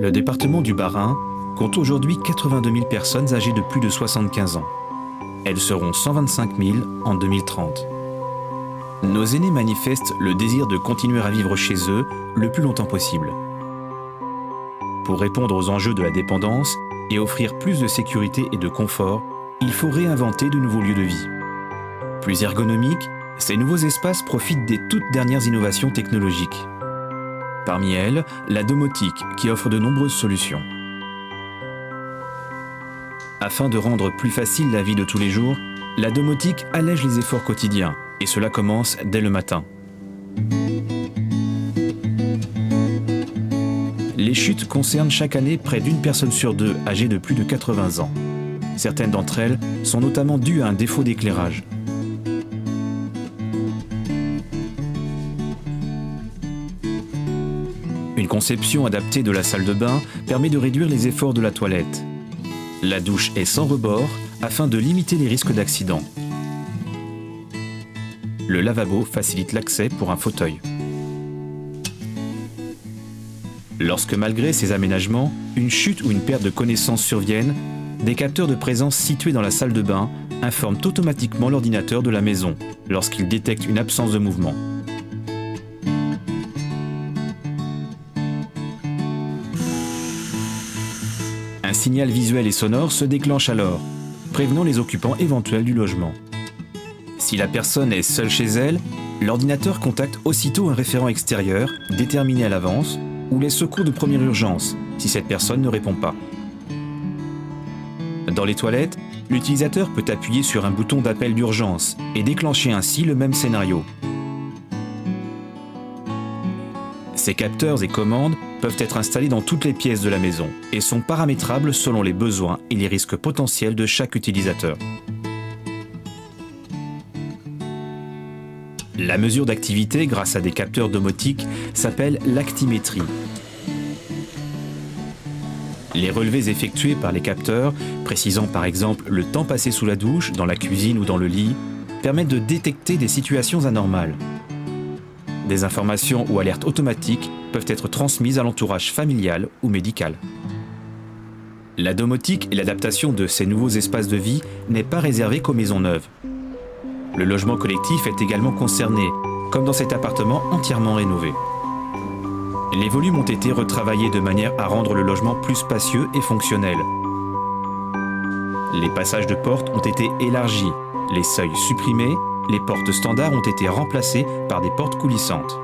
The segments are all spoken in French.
Le département du Bas-Rhin compte aujourd'hui 82 000 personnes âgées de plus de 75 ans. Elles seront 125 000 en 2030. Nos aînés manifestent le désir de continuer à vivre chez eux le plus longtemps possible. Pour répondre aux enjeux de la dépendance et offrir plus de sécurité et de confort, il faut réinventer de nouveaux lieux de vie. Plus ergonomiques, ces nouveaux espaces profitent des toutes dernières innovations technologiques. Parmi elles, la domotique qui offre de nombreuses solutions. Afin de rendre plus facile la vie de tous les jours, la domotique allège les efforts quotidiens, et cela commence dès le matin. Les chutes concernent chaque année près d'une personne sur deux âgée de plus de 80 ans. Certaines d'entre elles sont notamment dues à un défaut d'éclairage. Une conception adaptée de la salle de bain permet de réduire les efforts de la toilette. La douche est sans rebord afin de limiter les risques d'accident. Le lavabo facilite l'accès pour un fauteuil. Lorsque malgré ces aménagements, une chute ou une perte de connaissance surviennent, des capteurs de présence situés dans la salle de bain informent automatiquement l'ordinateur de la maison lorsqu'il détecte une absence de mouvement. Un signal visuel et sonore se déclenche alors, prévenant les occupants éventuels du logement. Si la personne est seule chez elle, l'ordinateur contacte aussitôt un référent extérieur, déterminé à l'avance, ou les secours de première urgence, si cette personne ne répond pas. Dans les toilettes, l'utilisateur peut appuyer sur un bouton d'appel d'urgence et déclencher ainsi le même scénario. Ces capteurs et commandes peuvent être installés dans toutes les pièces de la maison et sont paramétrables selon les besoins et les risques potentiels de chaque utilisateur. La mesure d'activité grâce à des capteurs domotiques s'appelle l'actimétrie. Les relevés effectués par les capteurs, précisant par exemple le temps passé sous la douche, dans la cuisine ou dans le lit, permettent de détecter des situations anormales. Des informations ou alertes automatiques peuvent être transmises à l'entourage familial ou médical. La domotique et l'adaptation de ces nouveaux espaces de vie n'est pas réservée qu'aux maisons neuves. Le logement collectif est également concerné, comme dans cet appartement entièrement rénové. Les volumes ont été retravaillés de manière à rendre le logement plus spacieux et fonctionnel. Les passages de portes ont été élargis, les seuils supprimés, les portes standards ont été remplacées par des portes coulissantes.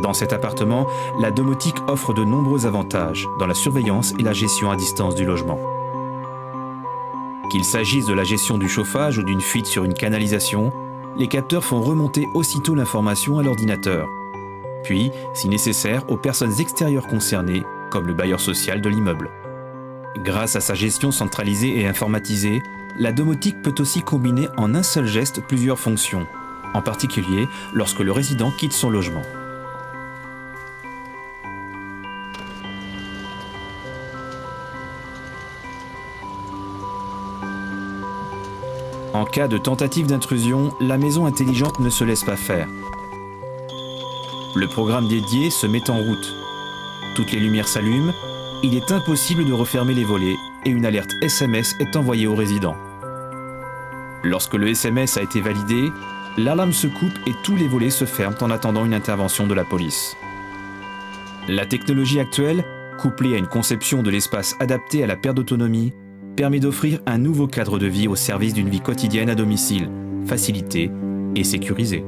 Dans cet appartement, la domotique offre de nombreux avantages dans la surveillance et la gestion à distance du logement. Qu'il s'agisse de la gestion du chauffage ou d'une fuite sur une canalisation, les capteurs font remonter aussitôt l'information à l'ordinateur, puis, si nécessaire, aux personnes extérieures concernées, comme le bailleur social de l'immeuble. Grâce à sa gestion centralisée et informatisée, la domotique peut aussi combiner en un seul geste plusieurs fonctions, en particulier lorsque le résident quitte son logement. En cas de tentative d'intrusion, la maison intelligente ne se laisse pas faire. Le programme dédié se met en route. Toutes les lumières s'allument, il est impossible de refermer les volets et une alerte SMS est envoyée aux résidents. Lorsque le SMS a été validé, l'alarme se coupe et tous les volets se ferment en attendant une intervention de la police. La technologie actuelle, couplée à une conception de l'espace adapté à la perte d'autonomie, permet d'offrir un nouveau cadre de vie au service d'une vie quotidienne à domicile, facilitée et sécurisée.